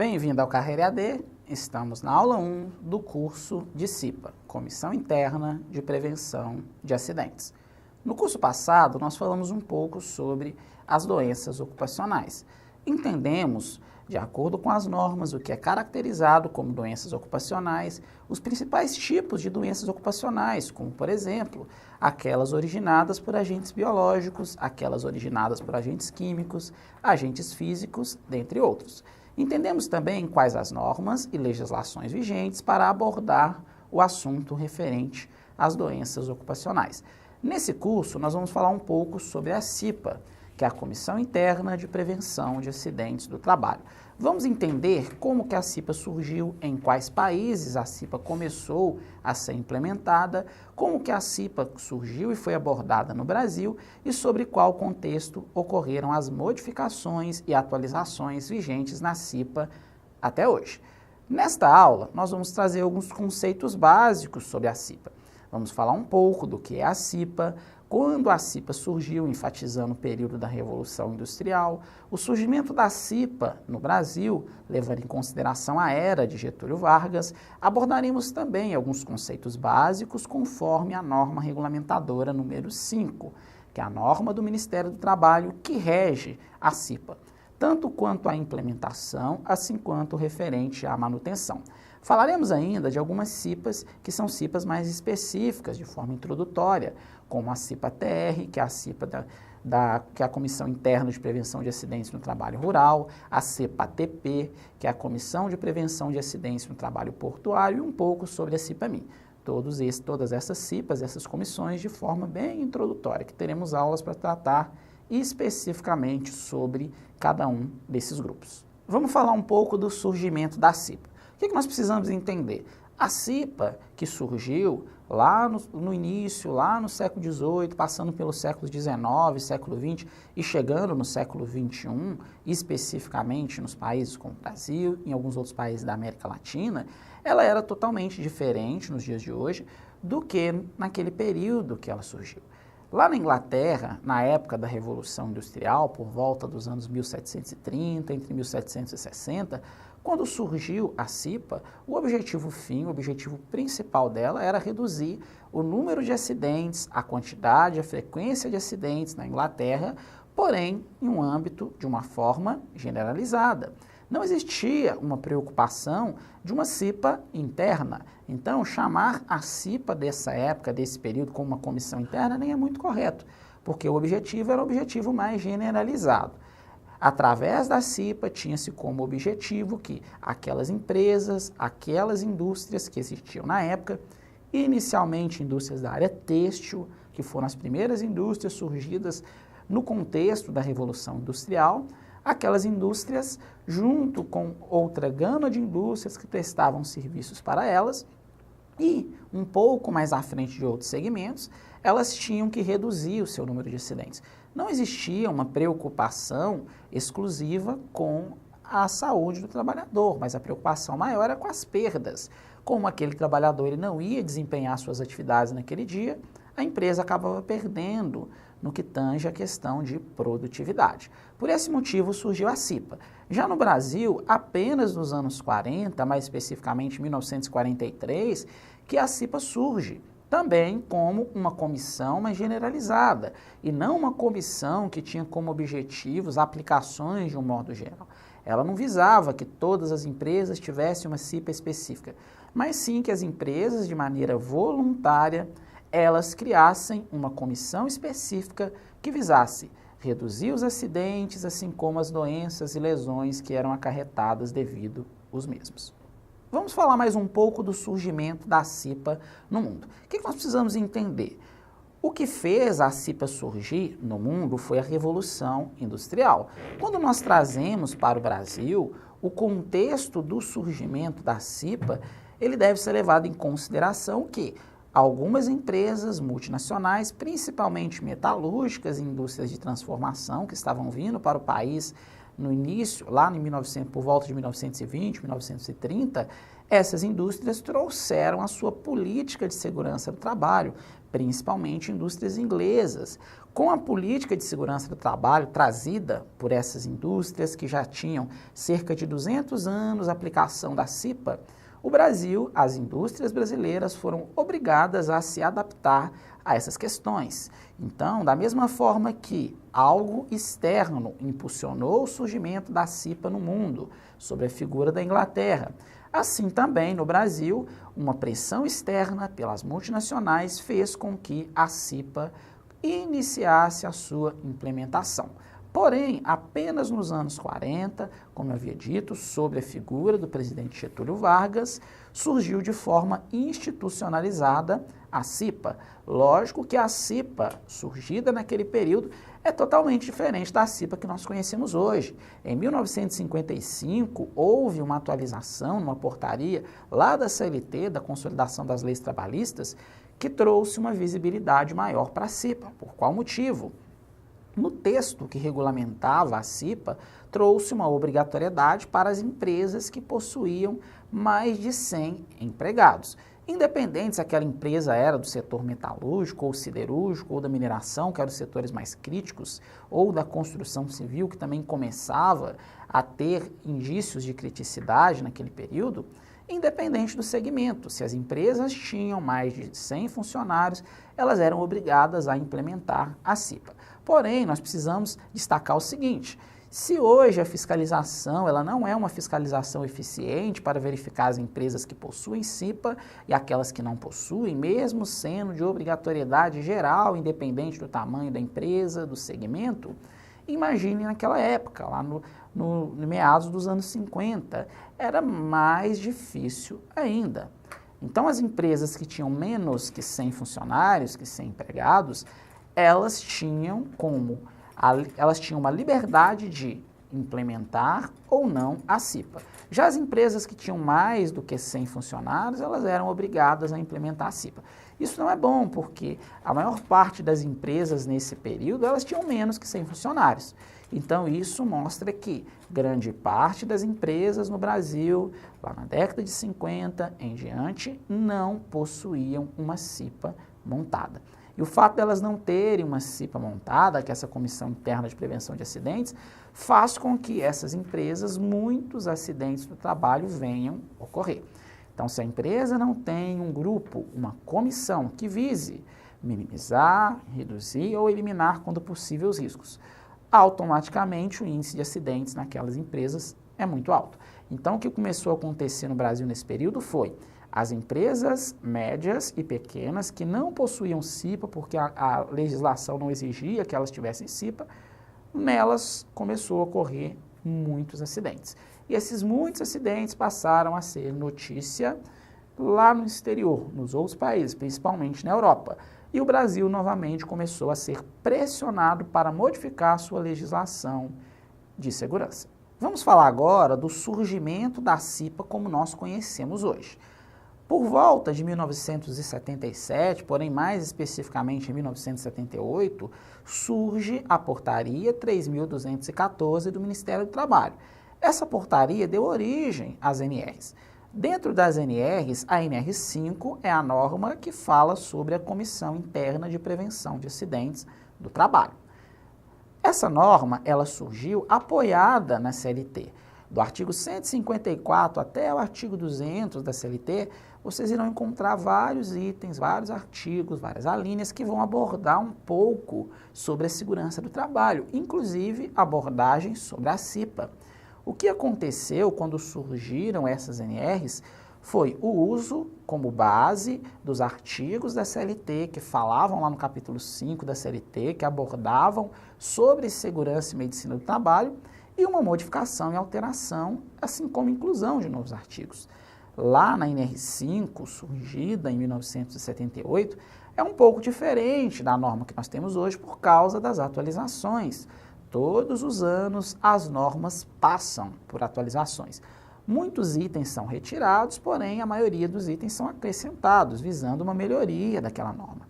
Bem-vindo ao Carreira EAD, estamos na aula 1 do curso de CIPA, Comissão Interna de Prevenção de Acidentes. No curso passado, nós falamos um pouco sobre as doenças ocupacionais. Entendemos, de acordo com as normas, o que é caracterizado como doenças ocupacionais, os principais tipos de doenças ocupacionais, como, por exemplo, aquelas originadas por agentes biológicos, aquelas originadas por agentes químicos, agentes físicos, dentre outros. Entendemos também quais as normas e legislações vigentes para abordar o assunto referente às doenças ocupacionais. Nesse curso, nós vamos falar um pouco sobre a CIPA, que é a Comissão Interna de Prevenção de Acidentes do Trabalho. Vamos entender como que a CIPA surgiu, em quais países a CIPA começou a ser implementada, como que a CIPA surgiu e foi abordada no Brasil e sobre qual contexto ocorreram as modificações e atualizações vigentes na CIPA até hoje. Nesta aula, nós vamos trazer alguns conceitos básicos sobre a CIPA. Vamos falar um pouco do que é a CIPA, quando a CIPA surgiu, enfatizando o período da Revolução Industrial, o surgimento da CIPA no Brasil, levando em consideração a era de Getúlio Vargas, abordaremos também alguns conceitos básicos conforme a norma regulamentadora número 5, que é a norma do Ministério do Trabalho que rege a CIPA, tanto quanto a implementação, assim quanto referente à manutenção. Falaremos ainda de algumas CIPAs que são CIPAs mais específicas, de forma introdutória, como a CIPA-TR, que é a CIPA que é a Comissão Interna de Prevenção de Acidentes no Trabalho Rural, a CIPA-TP, que é a Comissão de Prevenção de Acidentes no Trabalho Portuário, e um pouco sobre a CIPA-MIN. Todas essas CIPAs, essas comissões, de forma bem introdutória, que teremos aulas para tratar especificamente sobre cada um desses grupos. Vamos falar um pouco do surgimento da CIPA. O que nós precisamos entender? A CIPA, que surgiu lá no início, lá no século XVIII, passando pelos séculos XIX, século XX e chegando no século XXI, especificamente nos países como o Brasil e em alguns outros países da América Latina, ela era totalmente diferente nos dias de hoje do que naquele período que ela surgiu. Lá na Inglaterra, na época da Revolução Industrial, por volta dos anos 1730, entre 1760, quando surgiu a CIPA, o objetivo principal dela era reduzir o número de acidentes, a quantidade, a frequência de acidentes na Inglaterra, porém em um âmbito de uma forma generalizada. Não existia uma preocupação de uma CIPA interna. Então, chamar a CIPA dessa época, desse período, como uma comissão interna, nem é muito correto, porque o objetivo era o objetivo mais generalizado. Através da CIPA, tinha-se como objetivo que aquelas empresas, aquelas indústrias que existiam na época, inicialmente indústrias da área têxtil, que foram as primeiras indústrias surgidas no contexto da Revolução Industrial, aquelas indústrias, junto com outra gama de indústrias que prestavam serviços para elas, e um pouco mais à frente de outros segmentos, elas tinham que reduzir o seu número de acidentes. Não existia uma preocupação exclusiva com a saúde do trabalhador, mas a preocupação maior era com as perdas. Como aquele trabalhador ele não ia desempenhar suas atividades naquele dia, a empresa acabava perdendo no que tange a questão de produtividade. Por esse motivo surgiu a CIPA. Já no Brasil, apenas nos anos 40, mais especificamente em 1943, que a CIPA surge, também como uma comissão mais generalizada, e não uma comissão que tinha como objetivos aplicações de um modo geral. Ela não visava que todas as empresas tivessem uma CIPA específica, mas sim que as empresas, de maneira voluntária, elas criassem uma comissão específica que visasse reduzir os acidentes, assim como as doenças e lesões que eram acarretadas devido aos mesmos. Vamos falar mais um pouco do surgimento da CIPA no mundo. O que nós precisamos entender? O que fez a CIPA surgir no mundo foi a Revolução Industrial. Quando nós trazemos para o Brasil o contexto do surgimento da CIPA, ele deve ser levado em consideração que algumas empresas multinacionais, principalmente metalúrgicas e indústrias de transformação que estavam vindo para o país no início, lá em 1900, por volta de 1920, 1930, Essas indústrias trouxeram a sua política de segurança do trabalho, principalmente indústrias inglesas. Com a política de segurança do trabalho trazida por essas indústrias, que já tinham cerca de 200 anos a aplicação da CIPA, o Brasil, as indústrias brasileiras foram obrigadas a se adaptar a essas questões. Então, da mesma forma que algo externo impulsionou o surgimento da CIPA no mundo, sob a figura da Inglaterra, assim também no Brasil, uma pressão externa pelas multinacionais fez com que a CIPA iniciasse a sua implementação. Porém, apenas nos anos 40, como eu havia dito, sob a figura do presidente Getúlio Vargas, surgiu de forma institucionalizada a CIPA. Lógico que a CIPA, surgida naquele período, é totalmente diferente da CIPA que nós conhecemos hoje. Em 1955, houve uma atualização, uma portaria lá da CLT, da Consolidação das Leis Trabalhistas, que trouxe uma visibilidade maior para a CIPA. Por qual motivo? No texto que regulamentava a CIPA, trouxe uma obrigatoriedade para as empresas que possuíam mais de 100 empregados. Independente se aquela empresa era do setor metalúrgico ou siderúrgico ou da mineração, que eram os setores mais críticos, ou da construção civil, que também começava a ter indícios de criticidade naquele período, independente do segmento, se as empresas tinham mais de 100 funcionários, elas eram obrigadas a implementar a CIPA. Porém, nós precisamos destacar o seguinte: se hoje a fiscalização ela não é uma fiscalização eficiente para verificar as empresas que possuem CIPA e aquelas que não possuem, mesmo sendo de obrigatoriedade geral, independente do tamanho da empresa, do segmento, imagine naquela época, lá no meados dos anos 50, era mais difícil ainda. Então, as empresas que tinham menos que 100 funcionários, que 100 empregados, elas tinham uma liberdade de implementar ou não a CIPA. Já as empresas que tinham mais do que 100 funcionários, elas eram obrigadas a implementar a CIPA. Isso não é bom, porque a maior parte das empresas nesse período, elas tinham menos que 100 funcionários. Então, isso mostra que grande parte das empresas no Brasil, lá na década de 50 em diante, não possuíam uma CIPA montada. E o fato delas não terem uma CIPA montada, que é essa Comissão Interna de Prevenção de Acidentes, faz com que essas empresas, muitos acidentes do trabalho venham ocorrer. Então, se a empresa não tem um grupo, uma comissão que vise minimizar, reduzir ou eliminar, quando possível, os riscos, automaticamente o índice de acidentes naquelas empresas é muito alto. Então, o que começou a acontecer no Brasil nesse período foi as empresas médias e pequenas que não possuíam CIPA, porque a legislação não exigia que elas tivessem CIPA, nelas começou a ocorrer muitos acidentes. E esses muitos acidentes passaram a ser notícia lá no exterior, nos outros países, principalmente na Europa. E o Brasil novamente começou a ser pressionado para modificar sua legislação de segurança. Vamos falar agora do surgimento da CIPA como nós conhecemos hoje. Por volta de 1977, porém mais especificamente em 1978, surge a Portaria 3.214 do Ministério do Trabalho. Essa portaria deu origem às NRs. Dentro das NRs, a NR5 é a norma que fala sobre a Comissão Interna de Prevenção de Acidentes do Trabalho. Essa norma, ela surgiu apoiada na CLT. Do artigo 154 até o artigo 200 da CLT, vocês irão encontrar vários itens, vários artigos, várias alíneas que vão abordar um pouco sobre a segurança do trabalho, inclusive abordagem sobre a CIPA. O que aconteceu quando surgiram essas NRs foi o uso como base dos artigos da CLT, que falavam lá no capítulo 5 da CLT, que abordavam sobre segurança e medicina do trabalho, e uma modificação e alteração, assim como inclusão de novos artigos. Lá na NR5, surgida em 1978, é um pouco diferente da norma que nós temos hoje por causa das atualizações. Todos os anos as normas passam por atualizações. Muitos itens são retirados, porém a maioria dos itens são acrescentados, visando uma melhoria daquela norma.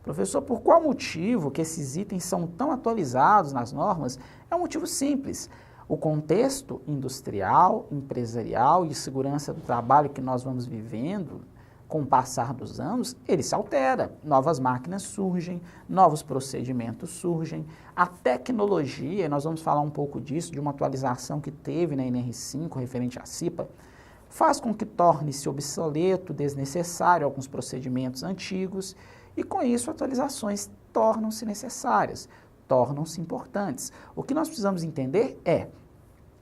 Professor, por qual motivo que esses itens são tão atualizados nas normas? É um motivo simples. O contexto industrial, empresarial e de segurança do trabalho que nós vamos vivendo com o passar dos anos, ele se altera. Novas máquinas surgem, novos procedimentos surgem, a tecnologia, e nós vamos falar um pouco disso, de uma atualização que teve na NR5 referente à CIPA, faz com que torne-se obsoleto, desnecessário alguns procedimentos antigos e, com isso, atualizações tornam-se necessárias, tornam-se importantes. O que nós precisamos entender é,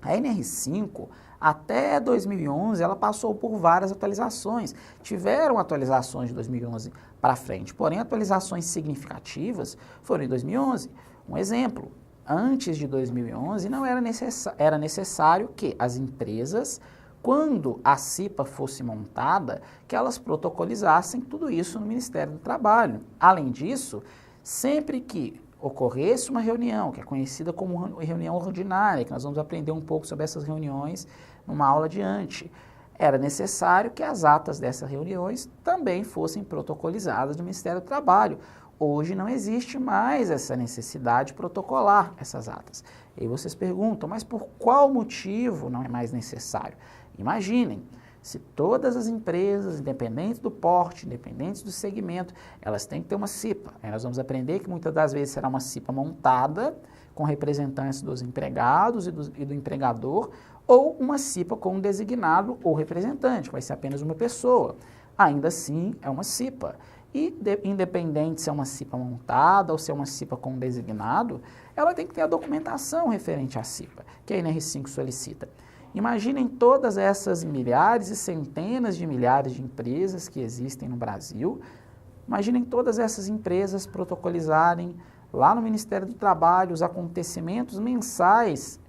a NR5, até 2011, ela passou por várias atualizações. Tiveram atualizações de 2011 para frente, porém, atualizações significativas foram em 2011. Um exemplo, antes de 2011, não era necessário que as empresas, quando a CIPA fosse montada, que elas protocolizassem tudo isso no Ministério do Trabalho. Além disso, sempre que ocorresse uma reunião, que é conhecida como reunião ordinária, que nós vamos aprender um pouco sobre essas reuniões numa aula adiante, era necessário que as atas dessas reuniões também fossem protocolizadas no Ministério do Trabalho. Hoje não existe mais essa necessidade de protocolar essas atas. E aí vocês perguntam, mas por qual motivo não é mais necessário? Imaginem, se todas as empresas, independentes do porte, independentes do segmento, elas têm que ter uma CIPA. Aí nós vamos aprender que muitas das vezes será uma CIPA montada com representantes dos empregados e do empregador, ou uma CIPA com um designado ou representante, que vai ser apenas uma pessoa. Ainda assim, é uma CIPA. E, independente se é uma CIPA montada ou se é uma CIPA com um designado, ela tem que ter a documentação referente à CIPA, que a NR5 solicita. Imaginem todas essas milhares e centenas de milhares de empresas que existem no Brasil. Imaginem todas essas empresas protocolizarem lá no Ministério do Trabalho os acontecimentos mensais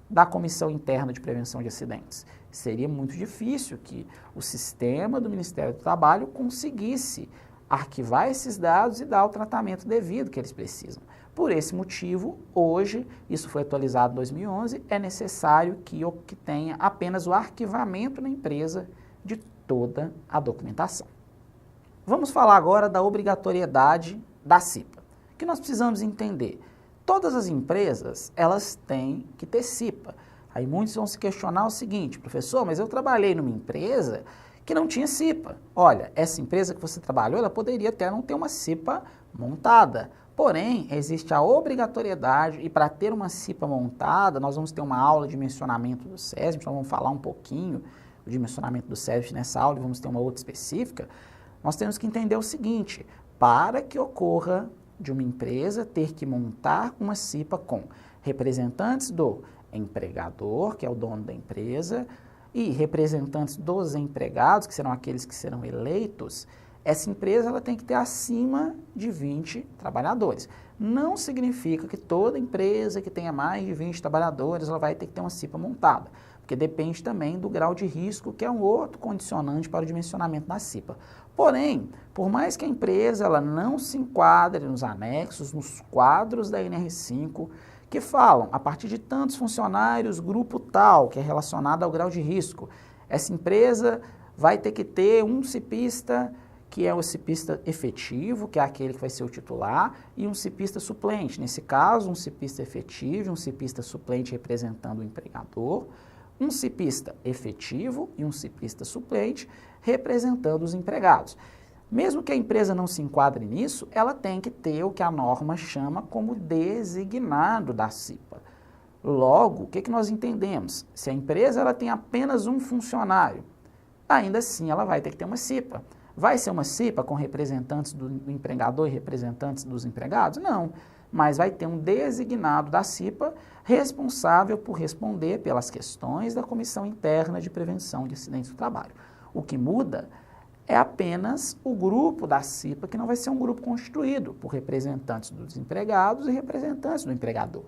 da Comissão Interna de Prevenção de Acidentes. Seria muito difícil que o sistema do Ministério do Trabalho conseguisse arquivar esses dados e dar o tratamento devido que eles precisam. Por esse motivo, hoje, isso foi atualizado em 2011, é necessário que tenha apenas o arquivamento na empresa de toda a documentação. Vamos falar agora da obrigatoriedade da CIPA. O que nós precisamos entender? Todas as empresas, elas têm que ter CIPA. Aí muitos vão se questionar o seguinte, professor, mas eu trabalhei numa empresa que não tinha CIPA. Olha, essa empresa que você trabalhou, ela poderia até não ter uma CIPA montada. Porém, existe a obrigatoriedade, e para ter uma CIPA montada, nós vamos ter uma aula de dimensionamento do SESMIT, então vamos falar um pouquinho do dimensionamento do SESMIT nessa aula, e vamos ter uma outra específica. Nós temos que entender o seguinte, para que ocorra de uma empresa ter que montar uma CIPA com representantes do empregador, que é o dono da empresa, e representantes dos empregados, que serão aqueles que serão eleitos, essa empresa ela tem que ter acima de 20 trabalhadores. Não significa que toda empresa que tenha mais de 20 trabalhadores ela vai ter que ter uma CIPA montada, porque depende também do grau de risco, que é um outro condicionante para o dimensionamento da CIPA. Porém, por mais que a empresa ela não se enquadre nos anexos, nos quadros da NR5, que falam, a partir de tantos funcionários, grupo tal, que é relacionado ao grau de risco, essa empresa vai ter que ter um cipista, que é o cipista efetivo, que é aquele que vai ser o titular, e um cipista suplente. Nesse caso, um cipista efetivo e um cipista suplente representando o empregador, um cipista efetivo e um cipista suplente representando os empregados. Mesmo que a empresa não se enquadre nisso, ela tem que ter o que a norma chama como designado da CIPA. Logo, o que nós entendemos? Se a empresa ela tem apenas um funcionário, ainda assim ela vai ter que ter uma CIPA. Vai ser uma CIPA com representantes do empregador e representantes dos empregados? Não, mas vai ter um designado da CIPA responsável por responder pelas questões da Comissão Interna de Prevenção de Acidentes do Trabalho. O que muda é apenas o grupo da CIPA, que não vai ser um grupo constituído por representantes dos empregados e representantes do empregador.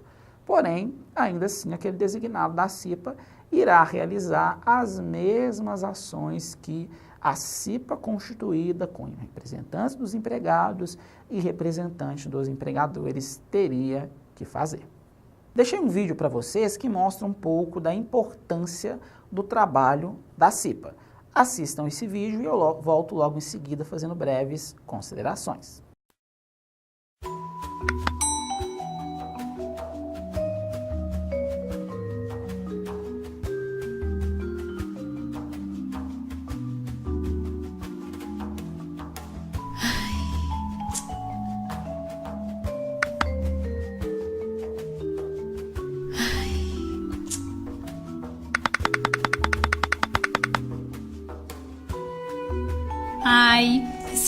Porém, ainda assim, aquele designado da CIPA irá realizar as mesmas ações que a CIPA constituída com representantes dos empregados e representantes dos empregadores teria que fazer. Deixei um vídeo para vocês que mostra um pouco da importância do trabalho da CIPA. Assistam esse vídeo e eu volto logo em seguida fazendo breves considerações.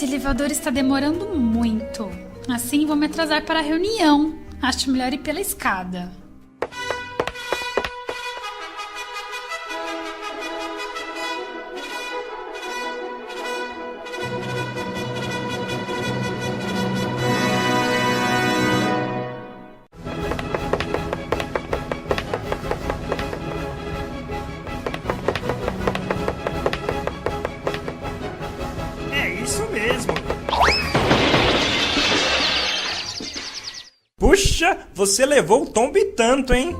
Esse elevador está demorando muito. Assim vou me atrasar para a reunião. Acho melhor ir pela escada. Isso mesmo. Puxa, você levou o tombo e tanto, hein?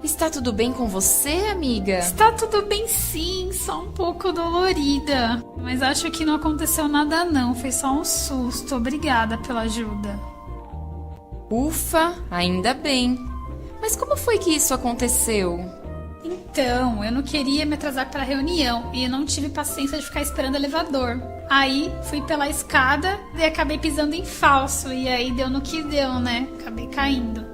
Está tudo bem com você, amiga? Está tudo bem sim, só um pouco dolorida. Mas acho que não aconteceu nada não, foi só um susto. Obrigada pela ajuda. Ufa, ainda bem. Mas como foi que isso aconteceu? Então, eu não queria me atrasar para a reunião e eu não tive paciência de ficar esperando o elevador. Aí, fui pela escada e acabei pisando em falso. E aí deu no que deu, né? Acabei caindo.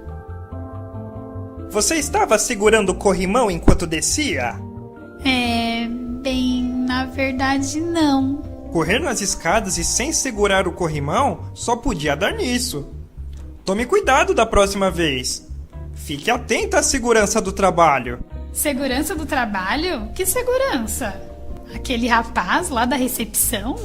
Você estava segurando o corrimão enquanto descia? Bem, na verdade não. Correr nas escadas e sem segurar o corrimão só podia dar nisso. Tome cuidado da próxima vez. Fique atenta à segurança do trabalho. Segurança do trabalho? Que segurança? Aquele rapaz lá da recepção?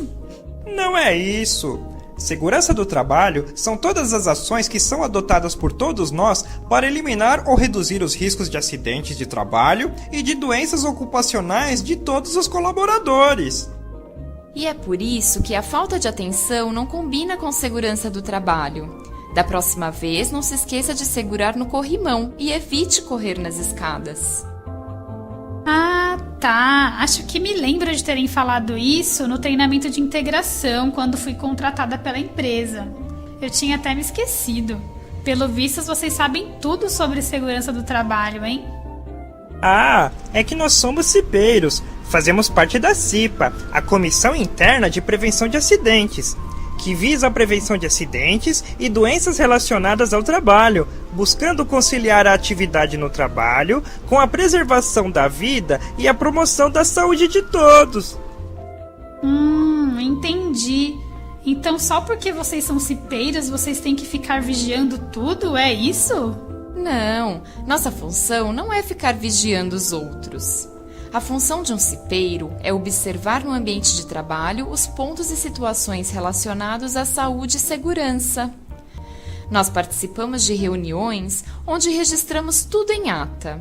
Não é isso. Segurança do trabalho são todas as ações que são adotadas por todos nós para eliminar ou reduzir os riscos de acidentes de trabalho e de doenças ocupacionais de todos os colaboradores. E é por isso que a falta de atenção não combina com segurança do trabalho. Da próxima vez, não se esqueça de segurar no corrimão e evite correr nas escadas. Ah, tá. Acho que me lembro de terem falado isso no treinamento de integração quando fui contratada pela empresa. Eu tinha até me esquecido. Pelo visto, vocês sabem tudo sobre segurança do trabalho, hein? Ah, é que nós somos cipeiros. Fazemos parte da CIPA, a Comissão Interna de Prevenção de Acidentes, que visa a prevenção de acidentes e doenças relacionadas ao trabalho, buscando conciliar a atividade no trabalho com a preservação da vida e a promoção da saúde de todos. Entendi. Então só porque vocês são cipeiras, vocês têm que ficar vigiando tudo, é isso? Não, nossa função não é ficar vigiando os outros. A função de um cipeiro é observar no ambiente de trabalho os pontos e situações relacionados à saúde e segurança. Nós participamos de reuniões onde registramos tudo em ata,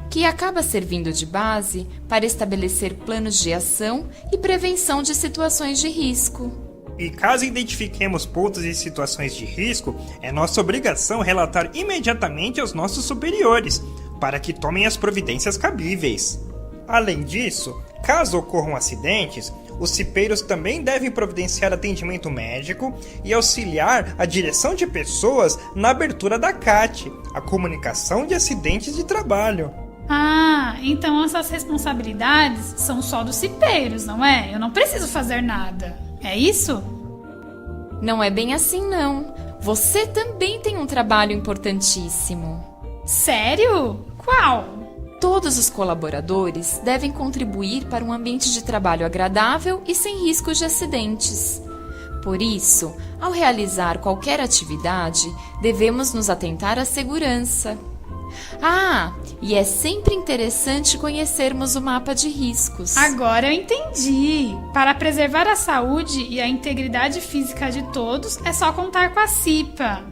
que acaba servindo de base para estabelecer planos de ação e prevenção de situações de risco. E caso identifiquemos pontos e situações de risco, é nossa obrigação relatar imediatamente aos nossos superiores, para que tomem as providências cabíveis. Além disso, caso ocorram acidentes, os cipeiros também devem providenciar atendimento médico e auxiliar a direção de pessoas na abertura da CAT, a Comunicação de Acidentes de Trabalho. Ah, então essas responsabilidades são só dos cipeiros, não é? Eu não preciso fazer nada. É isso? Não é bem assim, não. Você também tem um trabalho importantíssimo. Sério? Qual? Todos os colaboradores devem contribuir para um ambiente de trabalho agradável e sem riscos de acidentes. Por isso, ao realizar qualquer atividade, devemos nos atentar à segurança. Ah, e é sempre interessante conhecermos o mapa de riscos. Agora eu entendi. Para preservar a saúde e a integridade física de todos, é só contar com a CIPA.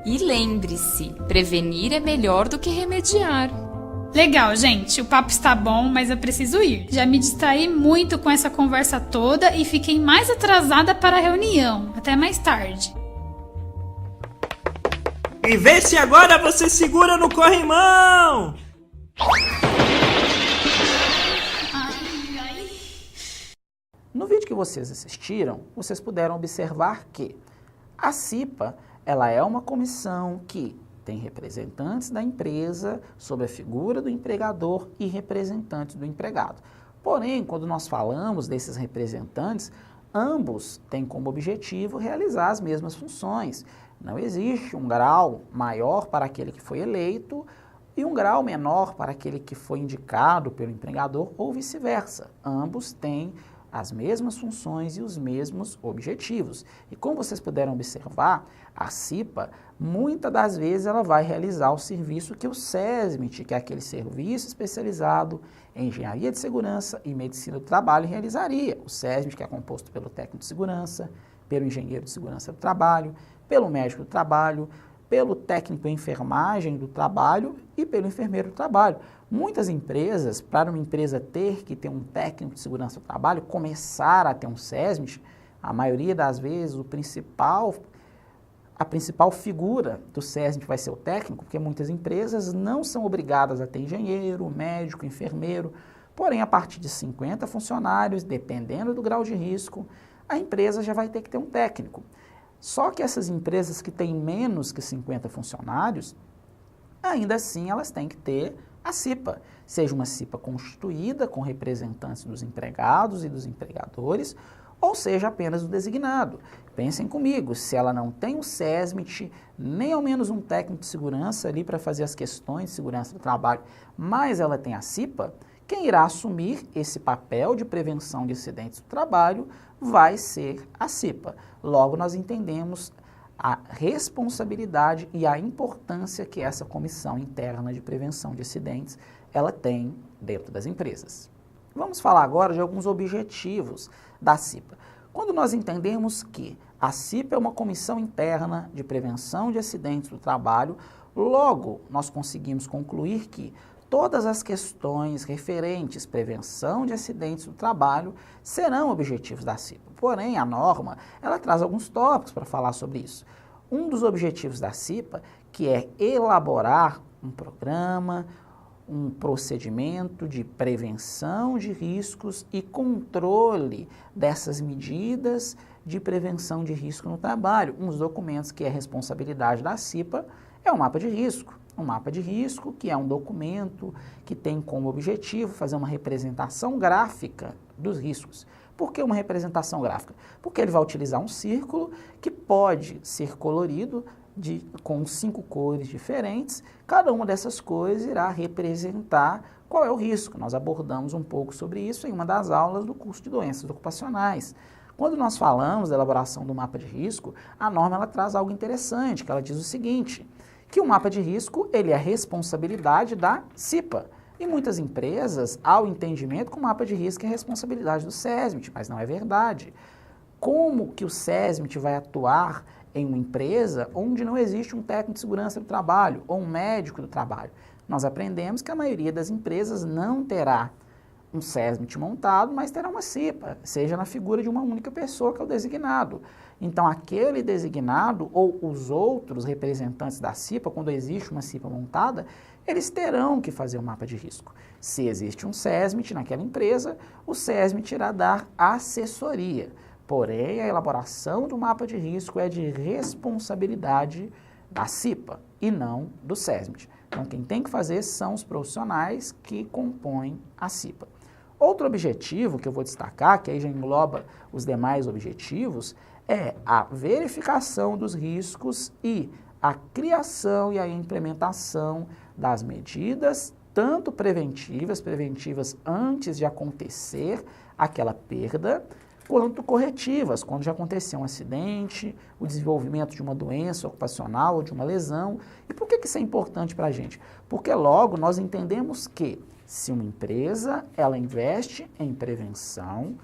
E lembre-se, prevenir é melhor do que remediar. Legal, gente, o papo está bom, mas eu preciso ir. Já me distraí muito com essa conversa toda e fiquei mais atrasada para a reunião. Até mais tarde. E vê se agora você segura no corrimão! No vídeo que vocês assistiram, vocês puderam observar que a CIPA, ela é uma comissão que tem representantes da empresa sob a figura do empregador e representantes do empregado. Porém, quando nós falamos desses representantes, ambos têm como objetivo realizar as mesmas funções. Não existe um grau maior para aquele que foi eleito e um grau menor para aquele que foi indicado pelo empregador ou vice-versa. Ambos têm as mesmas funções e os mesmos objetivos. E como vocês puderam observar, a CIPA, muitas das vezes, ela vai realizar o serviço que o SESMIT, que é aquele serviço especializado em engenharia de segurança e medicina do trabalho, realizaria. O SESMIT, que é composto pelo técnico de segurança, pelo engenheiro de segurança do trabalho, pelo médico do trabalho, pelo técnico em enfermagem do trabalho e pelo enfermeiro do trabalho. Muitas empresas, para uma empresa ter que ter um técnico de segurança do trabalho, começar a ter um SESMIT, a maioria das vezes a principal figura do SESMIT vai ser o técnico, porque muitas empresas não são obrigadas a ter engenheiro, médico, enfermeiro, porém a partir de 50 funcionários, dependendo do grau de risco, a empresa já vai ter que ter um técnico. Só que essas empresas que têm menos que 50 funcionários, ainda assim elas têm que ter a CIPA, seja uma CIPA constituída com representantes dos empregados e dos empregadores, ou seja apenas o designado. Pensem comigo, se ela não tem o SESMIT, nem ao menos um técnico de segurança ali para fazer as questões de segurança do trabalho, mas ela tem a CIPA, quem irá assumir esse papel de prevenção de acidentes do trabalho vai ser a CIPA. Logo, nós entendemos a responsabilidade e a importância que essa comissão interna de prevenção de acidentes ela tem dentro das empresas. Vamos falar agora de alguns objetivos da CIPA. Quando nós entendemos que a CIPA é uma comissão interna de prevenção de acidentes do trabalho, logo nós conseguimos concluir que todas as questões referentes à prevenção de acidentes do trabalho serão objetivos da CIPA. Porém, a norma, ela traz alguns tópicos para falar sobre isso. Um dos objetivos da CIPA, que é elaborar um programa, um procedimento de prevenção de riscos e controle dessas medidas de prevenção de risco no trabalho. Um dos documentos que é responsabilidade da CIPA é o mapa de risco. Um mapa de risco, que é um documento que tem como objetivo fazer uma representação gráfica dos riscos. Por que uma representação gráfica? Porque ele vai utilizar um círculo que pode ser colorido com 5 cores diferentes. Cada uma dessas cores irá representar qual é o risco. Nós abordamos um pouco sobre isso em uma das aulas do curso de doenças ocupacionais. Quando nós falamos da elaboração do mapa de risco, a norma ela traz algo interessante, que ela diz o seguinte, que o mapa de risco ele é responsabilidade da CIPA. E muitas empresas, há o entendimento que o mapa de risco é responsabilidade do SESMIT, mas não é verdade. Como que o SESMIT vai atuar em uma empresa onde não existe um técnico de segurança do trabalho ou um médico do trabalho? Nós aprendemos que a maioria das empresas não terá um SESMIT montado, mas terá uma CIPA, seja na figura de uma única pessoa, que é o designado. Então, aquele designado ou os outros representantes da CIPA, quando existe uma CIPA montada, eles terão que fazer o mapa de risco. Se existe um SESMIT naquela empresa, o SESMIT irá dar assessoria. Porém, a elaboração do mapa de risco é de responsabilidade da CIPA e não do SESMIT. Então, quem tem que fazer são os profissionais que compõem a CIPA. Outro objetivo que eu vou destacar, que aí já engloba os demais objetivos, é a verificação dos riscos e a criação e a implementação das medidas, tanto preventivas antes de acontecer aquela perda, quanto corretivas, quando já aconteceu um acidente, o desenvolvimento de uma doença ocupacional ou de uma lesão. E por que isso é importante para a gente? Porque logo nós entendemos que se uma empresa ela investe em prevenção,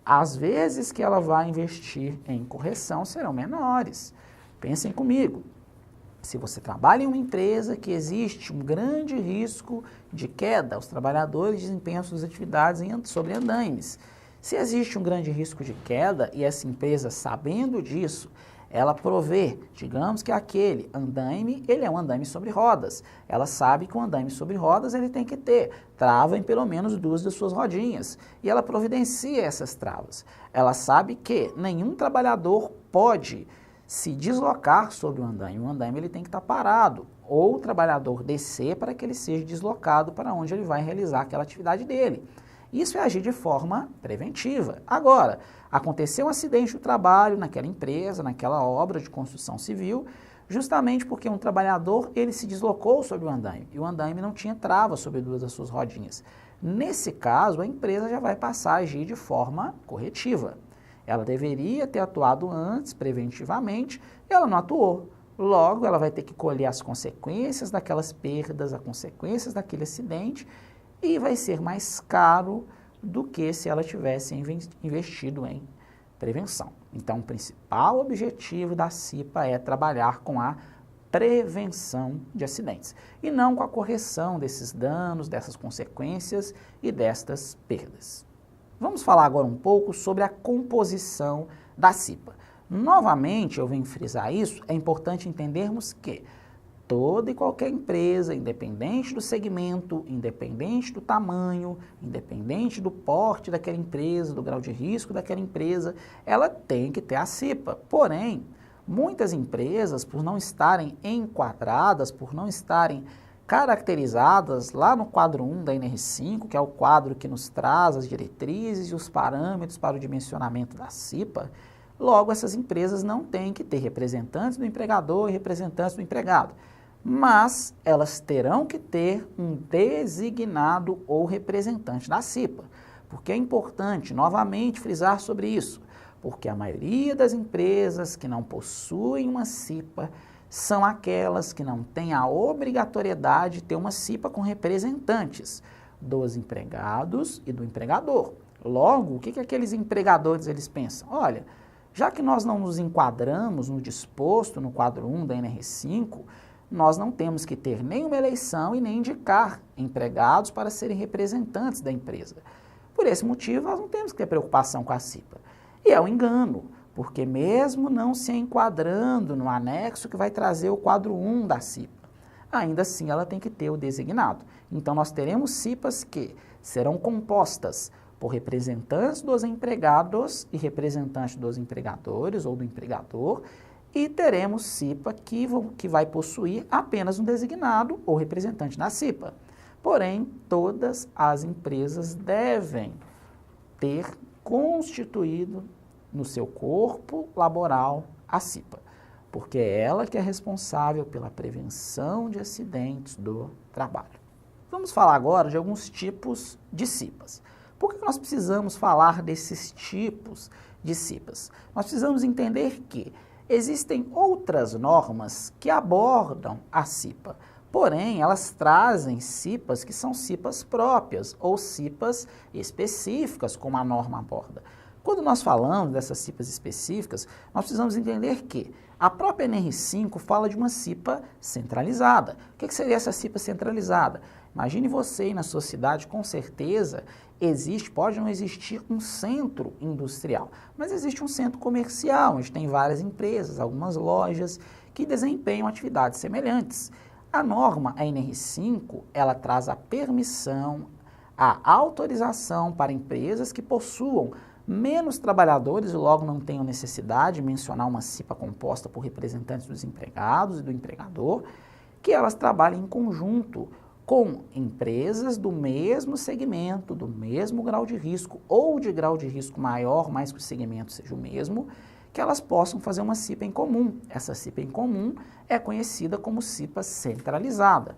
as vezes que ela vai investir em correção serão menores. Pensem comigo, se você trabalha em uma empresa que existe um grande risco de queda, os trabalhadores desempenham suas atividades sobre andaimes. Se existe um grande risco de queda e essa empresa, sabendo disso, ela provê, digamos que aquele andaime, ele é um andaime sobre rodas. Ela sabe que o andaime sobre rodas ele tem que ter trava em pelo menos 2 das suas rodinhas. E ela providencia essas travas. Ela sabe que nenhum trabalhador pode se deslocar sobre o andaime. O andaime ele tem que estar parado. Ou o trabalhador descer para que ele seja deslocado para onde ele vai realizar aquela atividade dele. Isso é agir de forma preventiva. Agora, aconteceu um acidente do trabalho naquela empresa, naquela obra de construção civil, justamente porque um trabalhador ele se deslocou sobre o andaime e o andaime não tinha trava sobre 2 das suas rodinhas. Nesse caso, a empresa já vai passar a agir de forma corretiva. Ela deveria ter atuado antes, preventivamente, e ela não atuou. Logo, ela vai ter que colher as consequências daquelas perdas, as consequências daquele acidente, e vai ser mais caro do que se ela tivesse investido em prevenção. Então, o principal objetivo da CIPA é trabalhar com a prevenção de acidentes e não com a correção desses danos, dessas consequências e destas perdas. Vamos falar agora um pouco sobre a composição da CIPA. Novamente, eu venho frisar isso, é importante entendermos que toda e qualquer empresa, independente do segmento, independente do tamanho, independente do porte daquela empresa, do grau de risco daquela empresa, ela tem que ter a CIPA. Porém, muitas empresas, por não estarem enquadradas, por não estarem caracterizadas lá no quadro 1 da NR5, que é o quadro que nos traz as diretrizes e os parâmetros para o dimensionamento da CIPA, logo essas empresas não têm que ter representantes do empregador e representantes do empregado, mas elas terão que ter um designado ou representante da CIPA, porque é importante novamente frisar sobre isso, porque a maioria das empresas que não possuem uma CIPA são aquelas que não têm a obrigatoriedade de ter uma CIPA com representantes dos empregados e do empregador. Logo, o que aqueles empregadores eles pensam? Olha, já que nós não nos enquadramos no disposto no quadro 1 da NR5, nós não temos que ter nenhuma eleição e nem indicar empregados para serem representantes da empresa. Por esse motivo, nós não temos que ter preocupação com a CIPA. E é um engano, porque mesmo não se enquadrando no anexo que vai trazer o quadro 1 da CIPA, ainda assim ela tem que ter o designado. Então nós teremos CIPAs que serão compostas por representantes dos empregados e representantes dos empregadores ou do empregador, e teremos CIPA que vai possuir apenas um designado ou representante da CIPA. Porém, todas as empresas devem ter constituído no seu corpo laboral a CIPA, porque é ela que é responsável pela prevenção de acidentes do trabalho. Vamos falar agora de alguns tipos de CIPAs. Por que nós precisamos falar desses tipos de CIPAs? Nós precisamos entender que existem outras normas que abordam a CIPA, porém elas trazem CIPAs que são CIPAs próprias ou CIPAs específicas, como a norma aborda. Quando nós falamos dessas CIPAs específicas, nós precisamos entender que a própria NR5 fala de uma CIPA centralizada. O que seria essa CIPA centralizada? Imagine você na sua cidade, com certeza pode não existir um centro industrial, mas existe um centro comercial, onde tem várias empresas, algumas lojas que desempenham atividades semelhantes. A norma, a NR5, ela traz a permissão, a autorização para empresas que possuam menos trabalhadores e logo não tenham necessidade de mencionar uma CIPA composta por representantes dos empregados e do empregador, que elas trabalhem em conjunto com empresas do mesmo segmento, do mesmo grau de risco ou de grau de risco maior, mas que o segmento seja o mesmo, que elas possam fazer uma CIPA em comum. Essa CIPA em comum é conhecida como CIPA centralizada.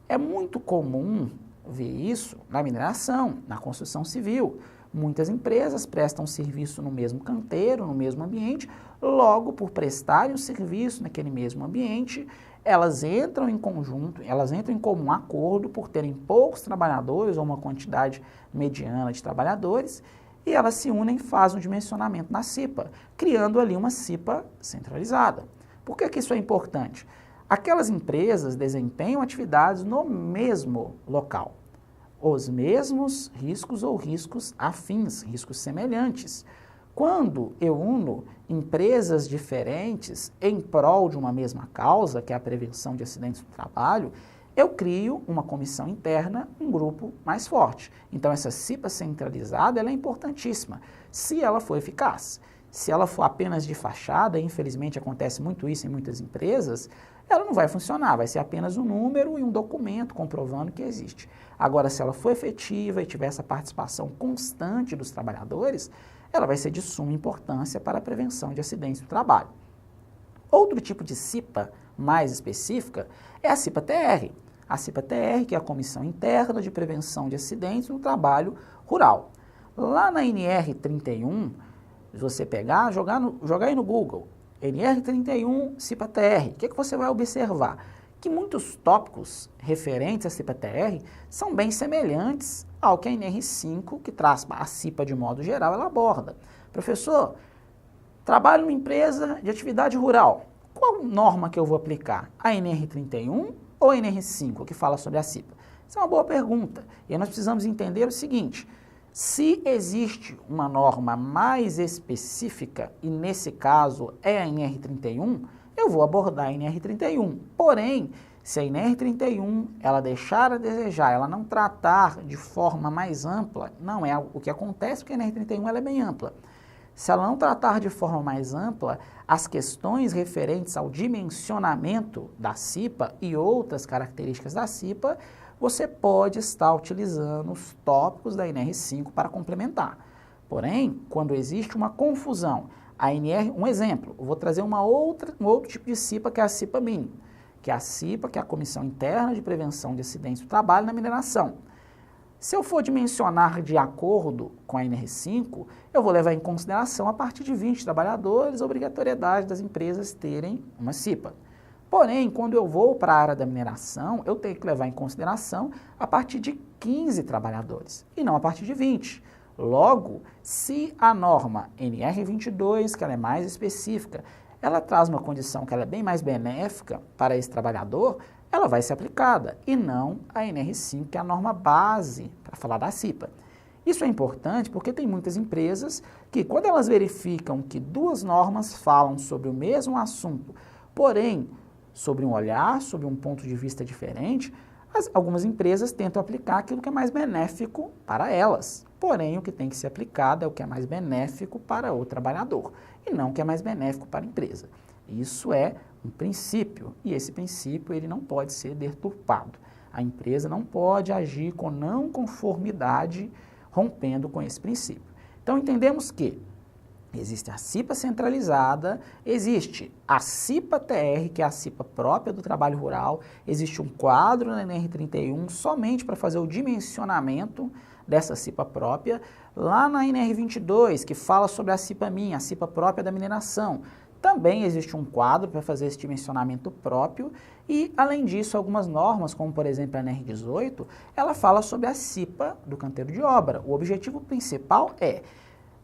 É muito comum ver isso na mineração, na construção civil. Muitas empresas prestam serviço no mesmo canteiro, no mesmo ambiente, logo por prestarem o serviço naquele mesmo ambiente, elas entram em conjunto, elas entram em comum acordo por terem poucos trabalhadores ou uma quantidade mediana de trabalhadores, e elas se unem e fazem um dimensionamento na CIPA, criando ali uma CIPA centralizada. Por que isso é importante? Aquelas empresas desempenham atividades no mesmo local, os mesmos riscos ou riscos afins, riscos semelhantes. Quando eu uno empresas diferentes em prol de uma mesma causa, que é a prevenção de acidentes do trabalho, eu crio uma comissão interna, um grupo mais forte. Então, essa CIPA centralizada ela é importantíssima, se ela for eficaz. Se ela for apenas de fachada, infelizmente acontece muito isso em muitas empresas, ela não vai funcionar, vai ser apenas um número e um documento comprovando que existe. Agora, se ela for efetiva e tiver essa participação constante dos trabalhadores, ela vai ser de suma importância para a prevenção de acidentes do trabalho. Outro tipo de CIPA mais específica é a CIPA-TR. a CIPA-TR, que é a Comissão Interna de Prevenção de Acidentes no Trabalho Rural. Lá na NR31, se você pegar, jogar aí no Google, NR31 CIPA-TR, o que você vai observar? Que muitos tópicos referentes à CIPA-TR são bem semelhantes ao que a NR5, que traz a CIPA de modo geral, ela aborda. Professor, trabalho numa empresa de atividade rural, qual norma que eu vou aplicar? A NR31 ou a NR5, que fala sobre a CIPA? Essa é uma boa pergunta. E aí nós precisamos entender o seguinte: se existe uma norma mais específica, e nesse caso é a NR31, eu vou abordar a NR31. Porém, se a NR31 ela deixar a desejar, ela não tratar de forma mais ampla, não é o que acontece, porque a NR31 ela é bem ampla. Se ela não tratar de forma mais ampla as questões referentes ao dimensionamento da CIPA e outras características da CIPA, você pode estar utilizando os tópicos da NR5 para complementar. Porém, quando existe uma confusão, a NR, um exemplo, eu vou trazer um outro tipo de CIPA, que é a CIPA Mini, que é a CIPA, que é a Comissão Interna de Prevenção de Acidentes do Trabalho na Mineração. Se eu for dimensionar de acordo com a NR5, eu vou levar em consideração a partir de 20 trabalhadores a obrigatoriedade das empresas terem uma CIPA. Porém, quando eu vou para a área da mineração, eu tenho que levar em consideração a partir de 15 trabalhadores e não a partir de 20. Logo, se a norma NR22, que ela é mais específica, ela traz uma condição que ela é bem mais benéfica para esse trabalhador, ela vai ser aplicada, e não a NR5, que é a norma base para falar da CIPA. Isso é importante porque tem muitas empresas que, quando elas verificam que duas normas falam sobre o mesmo assunto, porém, sobre um olhar, sobre um ponto de vista diferente, algumas empresas tentam aplicar aquilo que é mais benéfico para elas. Porém, o que tem que ser aplicado é o que é mais benéfico para o trabalhador, e não o que é mais benéfico para a empresa. Isso é um princípio, e esse princípio ele não pode ser deturpado. A empresa não pode agir com não conformidade, rompendo com esse princípio. Então, entendemos que existe a CIPA centralizada, existe a CIPA-TR, que é a CIPA própria do trabalho rural, existe um quadro na NR31 somente para fazer o dimensionamento dessa CIPA própria. Lá na NR22, que fala sobre a CIPA Minha, a CIPA própria da mineração, também existe um quadro para fazer esse dimensionamento próprio e, além disso, algumas normas, como por exemplo a NR18, ela fala sobre a CIPA do canteiro de obra. O objetivo principal é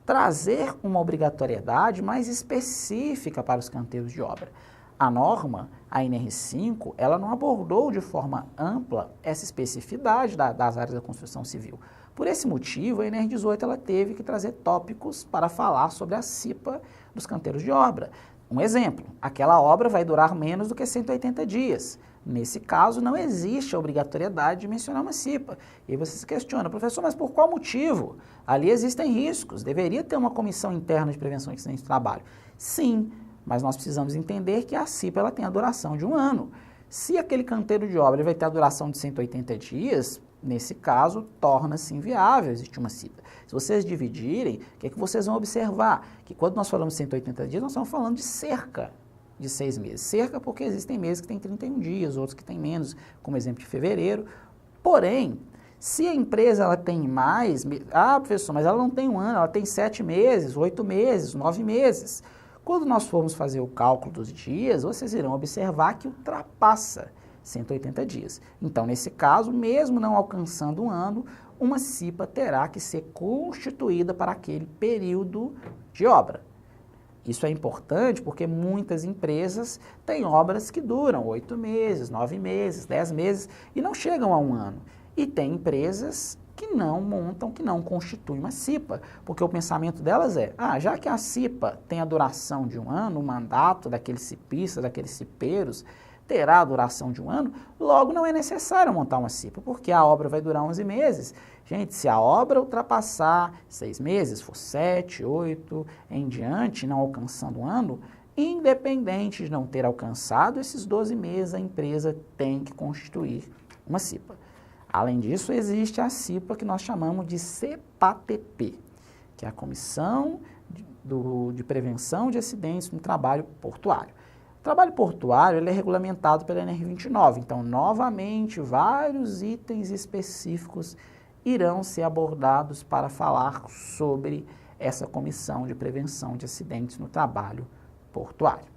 trazer uma obrigatoriedade mais específica para os canteiros de obra. A norma, a NR5, ela não abordou de forma ampla essa especificidade das áreas da construção civil. Por esse motivo, a NR18 ela teve que trazer tópicos para falar sobre a CIPA dos canteiros de obra. Um exemplo, aquela obra vai durar menos do que 180 dias. Nesse caso, não existe a obrigatoriedade de mencionar uma CIPA. E aí você se questiona, professor, mas por qual motivo? Ali existem riscos, deveria ter uma comissão interna de prevenção de acidentes de trabalho. Sim, mas nós precisamos entender que a CIPA ela tem a duração de 1 ano. Se aquele canteiro de obra vai ter a duração de 180 dias, nesse caso, torna-se inviável existir uma CIPA. Se vocês dividirem, o que é que vocês vão observar? Que quando nós falamos de 180 dias, nós estamos falando de cerca de 6 meses. Cerca porque existem meses que têm 31 dias, outros que têm menos, como exemplo de fevereiro. Porém, se a empresa ela tem mais, professor, mas ela não tem 1 ano, ela tem 7 meses, 8 meses, 9 meses. Quando nós formos fazer o cálculo dos dias, vocês irão observar que ultrapassa 180 dias. Então, nesse caso, mesmo não alcançando 1 ano, uma CIPA terá que ser constituída para aquele período de obra. Isso é importante porque muitas empresas têm obras que duram 8 meses, 9 meses, 10 meses e não chegam a 1 ano. E tem empresas que não montam, que não constituem uma CIPA, porque o pensamento delas é, já que a CIPA tem a duração de 1 ano, o mandato daqueles cipistas, daqueles cipeiros, terá a duração de 1 ano, logo não é necessário montar uma CIPA, porque a obra vai durar 11 meses. Gente, se a obra ultrapassar 6 meses, for 7, 8, em diante, não alcançando 1 ano, independente de não ter alcançado esses 12 meses, a empresa tem que constituir uma CIPA. Além disso, existe a CIPA que nós chamamos de CEPATP, que é a Comissão de Prevenção de Acidentes no Trabalho Portuário. O trabalho portuário ele é regulamentado pela NR29, então, novamente, vários itens específicos irão ser abordados para falar sobre essa comissão de prevenção de acidentes no trabalho portuário.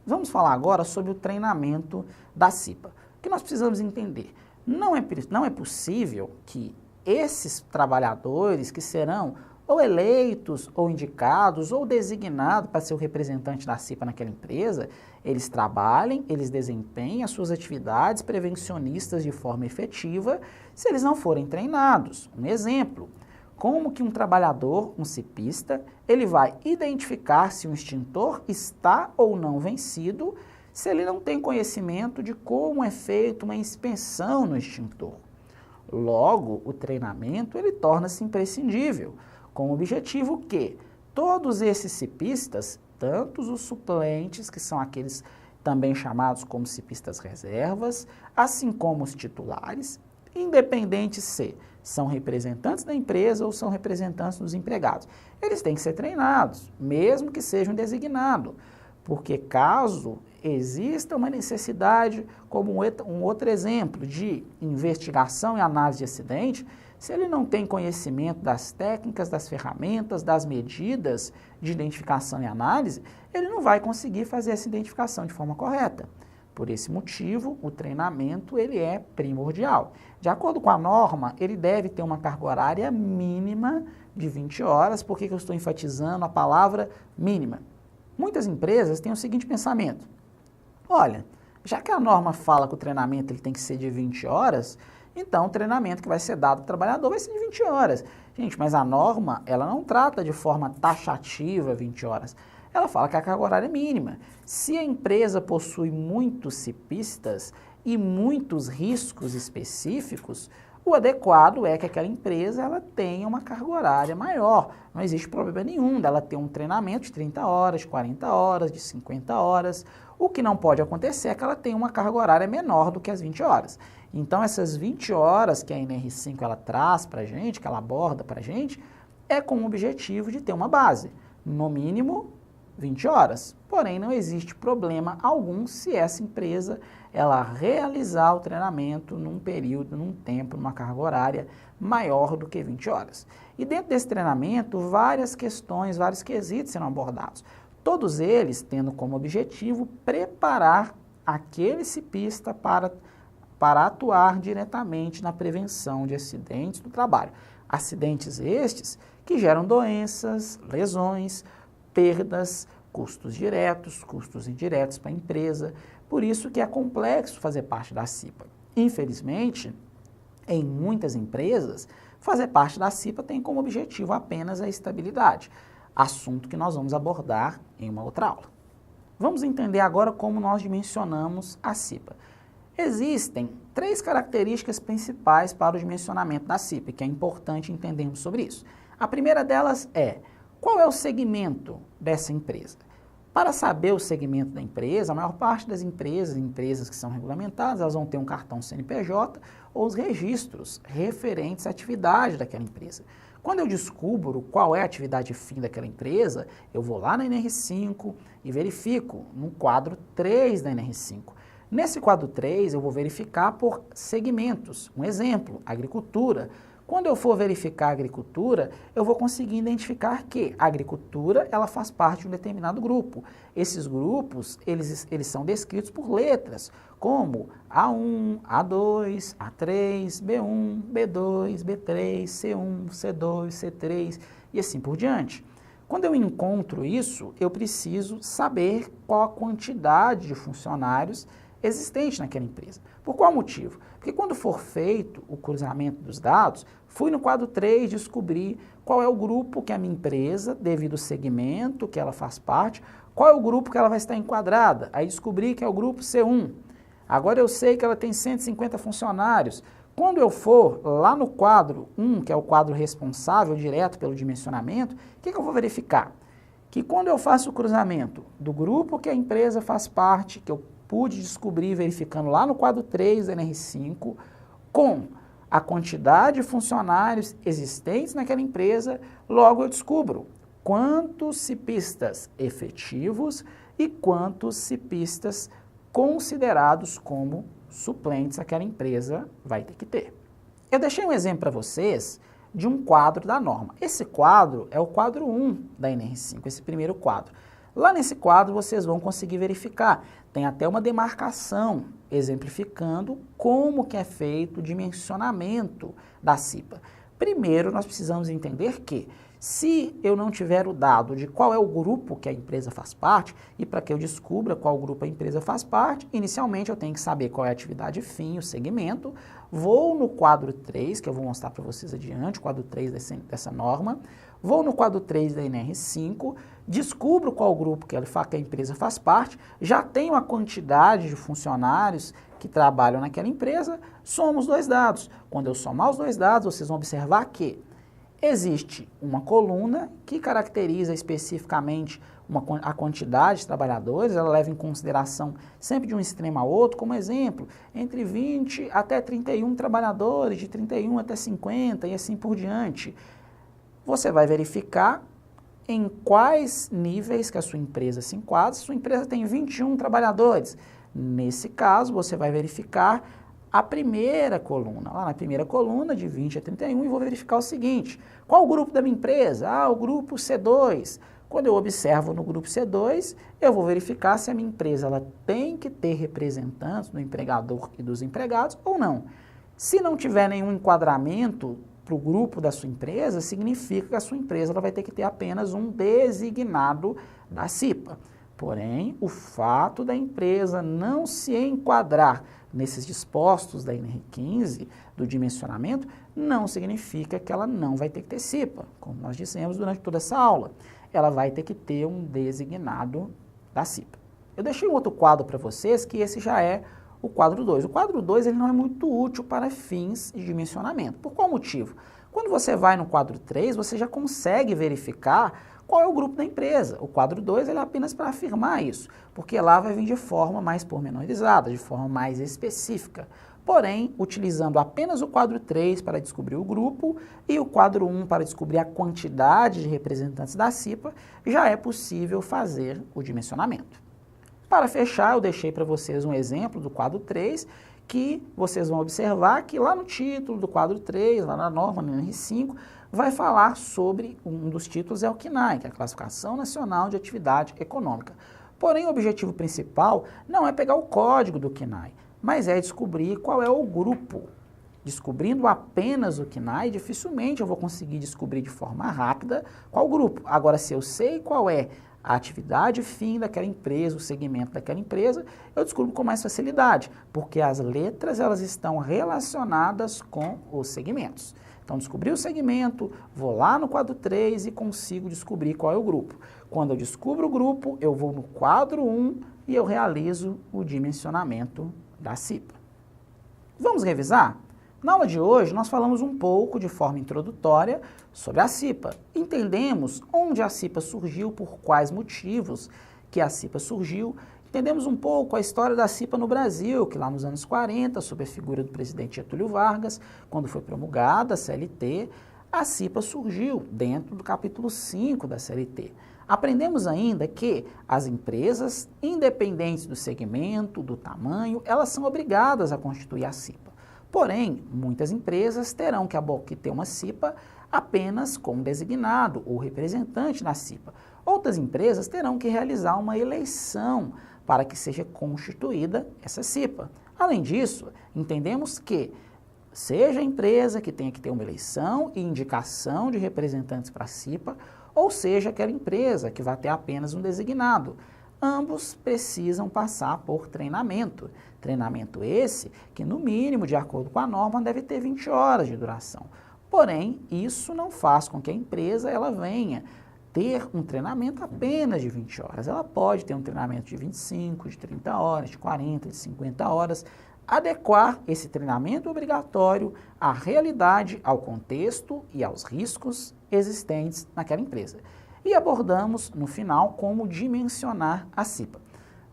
Vamos falar agora sobre o treinamento da CIPA. O que nós precisamos entender? Não é possível que esses trabalhadores que serão ou eleitos, ou indicados, ou designados para ser o representante da CIPA naquela empresa, eles trabalhem, eles desempenhem as suas atividades prevencionistas de forma efetiva, se eles não forem treinados. Um exemplo, como que um trabalhador, um cipista, ele vai identificar se o extintor está ou não vencido, se ele não tem conhecimento de como é feita uma inspeção no extintor. Logo, o treinamento ele torna-se imprescindível, com o objetivo que todos esses cipistas, tanto os suplentes, que são aqueles também chamados como cipistas reservas, assim como os titulares, independente se são representantes da empresa ou são representantes dos empregados. Eles têm que ser treinados, mesmo que sejam designados, porque caso exista uma necessidade, como um outro exemplo de investigação e análise de acidente, se ele não tem conhecimento das técnicas, das ferramentas, das medidas de identificação e análise, ele não vai conseguir fazer essa identificação de forma correta. Por esse motivo, o treinamento ele é primordial. De acordo com a norma, ele deve ter uma carga horária mínima de 20 horas. Por que eu estou enfatizando a palavra mínima? Muitas empresas têm o seguinte pensamento: olha, já que a norma fala que o treinamento ele tem que ser de 20 horas, então o treinamento que vai ser dado ao trabalhador vai ser de 20 horas. Gente, mas a norma, ela não trata de forma taxativa 20 horas. Ela fala que a carga horária é mínima. Se a empresa possui muitos cipistas e muitos riscos específicos, o adequado é que aquela empresa ela tenha uma carga horária maior. Não existe problema nenhum dela ter um treinamento de 30 horas, de 40 horas, de 50 horas. O que não pode acontecer é que ela tenha uma carga horária menor do que as 20 horas. Então, essas 20 horas que a NR5 ela traz para a gente, que ela aborda para a gente, é com o objetivo de ter uma base. No mínimo, 20 horas. Porém, não existe problema algum se essa empresa ela realizar o treinamento num período, num tempo, numa carga horária maior do que 20 horas. E dentro desse treinamento, várias questões, vários quesitos serão abordados. Todos eles tendo como objetivo preparar aquele cipista para atuar diretamente na prevenção de acidentes do trabalho. Acidentes estes que geram doenças, lesões, perdas, custos diretos, custos indiretos para a empresa. Por isso que é complexo fazer parte da CIPA. Infelizmente, em muitas empresas, fazer parte da CIPA tem como objetivo apenas a estabilidade, assunto que nós vamos abordar em uma outra aula. Vamos entender agora como nós dimensionamos a CIPA. Existem 3 características principais para o dimensionamento da CIPA, que é importante entendermos sobre isso. A primeira delas é: qual é o segmento dessa empresa? Para saber o segmento da empresa, a maior parte das empresas que são regulamentadas, elas vão ter um cartão CNPJ ou os registros referentes à atividade daquela empresa. Quando eu descubro qual é a atividade fim daquela empresa, eu vou lá na NR5 e verifico no quadro 3 da NR5. Nesse quadro 3, eu vou verificar por segmentos. Um exemplo, agricultura. Quando eu for verificar a agricultura, eu vou conseguir identificar que a agricultura ela faz parte de um determinado grupo. Esses grupos, eles são descritos por letras, como A1, A2, A3, B1, B2, B3, C1, C2, C3 e assim por diante. Quando eu encontro isso, eu preciso saber qual a quantidade de funcionários existente naquela empresa. Por qual motivo? Porque quando for feito o cruzamento dos dados, fui no quadro 3 descobrir qual é o grupo que a minha empresa, devido ao segmento que ela faz parte, qual é o grupo que ela vai estar enquadrada. Aí descobri que é o grupo C1. Agora eu sei que ela tem 150 funcionários. Quando eu for lá no quadro 1, que é o quadro responsável direto pelo dimensionamento, o que eu vou verificar? Que quando eu faço o cruzamento do grupo que a empresa faz parte, que eu pude descobrir verificando lá no quadro 3 da NR5, com a quantidade de funcionários existentes naquela empresa, logo eu descubro quantos cipistas efetivos e quantos cipistas considerados como suplentes aquela empresa vai ter que ter. Eu deixei um exemplo para vocês de um quadro da norma. Esse quadro é o quadro 1 da NR5, esse primeiro quadro. Lá nesse quadro vocês vão conseguir verificar, tem até uma demarcação exemplificando como que é feito o dimensionamento da CIPA. Primeiro nós precisamos entender que se eu não tiver o dado de qual é o grupo que a empresa faz parte, e para que eu descubra qual grupo a empresa faz parte, inicialmente eu tenho que saber qual é a atividade fim, o segmento. Vou no quadro 3, que eu vou mostrar para vocês adiante, o quadro 3 dessa norma. Vou no quadro 3 da NR5, descubro qual grupo que a empresa faz parte, já tenho a quantidade de funcionários que trabalham naquela empresa, somo os dois dados. Quando eu somar os dois dados, vocês vão observar que existe uma coluna que caracteriza especificamente a quantidade de trabalhadores, ela leva em consideração sempre de um extremo a outro, como exemplo, entre 20 até 31 trabalhadores, de 31 até 50 e assim por diante. Você vai verificar em quais níveis que a sua empresa se enquadra. Sua empresa tem 21 trabalhadores. Nesse caso, você vai verificar a primeira coluna, lá na primeira coluna, de 20 a 31, e vou verificar o seguinte: qual o grupo da minha empresa? Ah, o grupo C2. Quando eu observo no grupo C2, eu vou verificar se a minha empresa ela tem que ter representantes do empregador e dos empregados ou não. Se não tiver nenhum enquadramento para o grupo da sua empresa, significa que a sua empresa ela vai ter que ter apenas um designado da CIPA. Porém, o fato da empresa não se enquadrar nesses dispostos da NR15, do dimensionamento, não significa que ela não vai ter que ter CIPA. Como nós dissemos durante toda essa aula, ela vai ter que ter um designado da CIPA. Eu deixei um outro quadro para vocês, que esse já é o quadro 2. O quadro 2 ele não é muito útil para fins de dimensionamento. Por qual motivo? Quando você vai no quadro 3, você já consegue verificar qual é o grupo da empresa. O quadro 2 ele é apenas para afirmar isso, porque lá vai vir de forma mais pormenorizada, de forma mais específica. Porém, utilizando apenas o quadro 3 para descobrir o grupo e o quadro 1 para descobrir a quantidade de representantes da CIPA, já é possível fazer o dimensionamento. Para fechar, eu deixei para vocês um exemplo do quadro 3, que vocês vão observar que lá no título do quadro 3, lá na norma, no NR5, vai falar sobre, um dos títulos é o CNAE, que é a Classificação Nacional de Atividade Econômica. Porém, o objetivo principal não é pegar o código do CNAE, mas é descobrir qual é o grupo. Descobrindo apenas o CNAE, dificilmente eu vou conseguir descobrir de forma rápida qual grupo. Agora, se eu sei qual é a atividade fim daquela empresa, o segmento daquela empresa, eu descubro com mais facilidade, porque as letras elas estão relacionadas com os segmentos. Então, descobri o segmento, vou lá no quadro 3 e consigo descobrir qual é o grupo. Quando eu descubro o grupo, eu vou no quadro 1 e eu realizo o dimensionamento da CIPA. Vamos revisar? Na aula de hoje, nós falamos um pouco, de forma introdutória, sobre a CIPA. Entendemos onde a CIPA surgiu, por quais motivos que a CIPA surgiu. Entendemos um pouco a história da CIPA no Brasil, que lá nos anos 40, sob a figura do presidente Getúlio Vargas, quando foi promulgada a CLT, a CIPA surgiu dentro do capítulo 5 da CLT. Aprendemos ainda que as empresas, independentes do segmento, do tamanho, elas são obrigadas a constituir a CIPA. Porém, muitas empresas terão que ter uma CIPA apenas como designado ou representante na CIPA. Outras empresas terão que realizar uma eleição para que seja constituída essa CIPA. Além disso, entendemos que seja a empresa que tenha que ter uma eleição e indicação de representantes para a CIPA, ou seja aquela empresa que vai ter apenas um designado. Ambos precisam passar por treinamento. Treinamento esse que, no mínimo, de acordo com a norma, deve ter 20 horas de duração. Porém, isso não faz com que a empresa ela venha ter um treinamento apenas de 20 horas. Ela pode ter um treinamento de 25, de 30 horas, de 40, de 50 horas. Adequar esse treinamento obrigatório à realidade, ao contexto e aos riscos existentes naquela empresa. E abordamos, no final, como dimensionar a CIPA.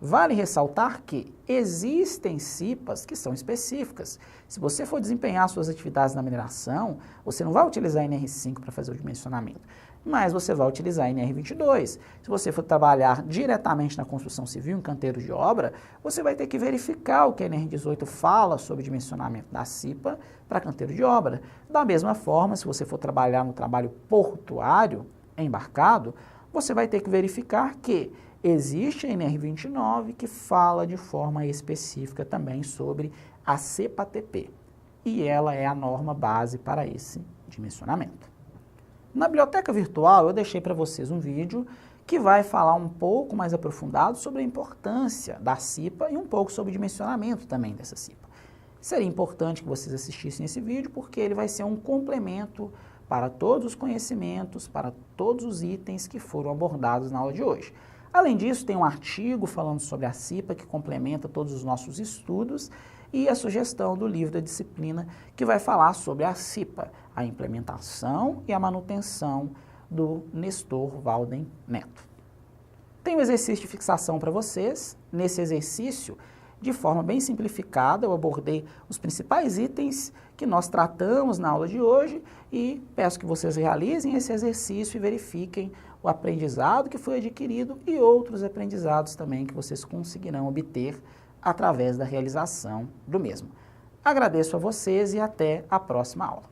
Vale ressaltar que existem CIPAs que são específicas. Se você for desempenhar suas atividades na mineração, você não vai utilizar a NR5 para fazer o dimensionamento. mas você vai utilizar a NR22. Se você for trabalhar diretamente na construção civil, em canteiro de obra, você vai ter que verificar o que a NR18 fala sobre dimensionamento da CIPA para canteiro de obra. Da mesma forma, se você for trabalhar no trabalho portuário, embarcado, você vai ter que verificar que existe a NR29 que fala de forma específica também sobre a CEPA-TP, e ela é a norma base para esse dimensionamento. Na biblioteca virtual eu deixei para vocês um vídeo que vai falar um pouco mais aprofundado sobre a importância da CIPA e um pouco sobre o dimensionamento também dessa CIPA. Seria importante que vocês assistissem esse vídeo porque ele vai ser um complemento para todos os conhecimentos, para todos os itens que foram abordados na aula de hoje. Além disso, tem um artigo falando sobre a CIPA que complementa todos os nossos estudos e a sugestão do livro da disciplina que vai falar sobre a CIPA, a implementação e a manutenção do Nestor Walden Neto. Tem um exercício de fixação para vocês. Nesse exercício, de forma bem simplificada, eu abordei os principais itens que nós tratamos na aula de hoje e peço que vocês realizem esse exercício e verifiquem o aprendizado que foi adquirido e outros aprendizados também que vocês conseguirão obter através da realização do mesmo. Agradeço a vocês e até a próxima aula.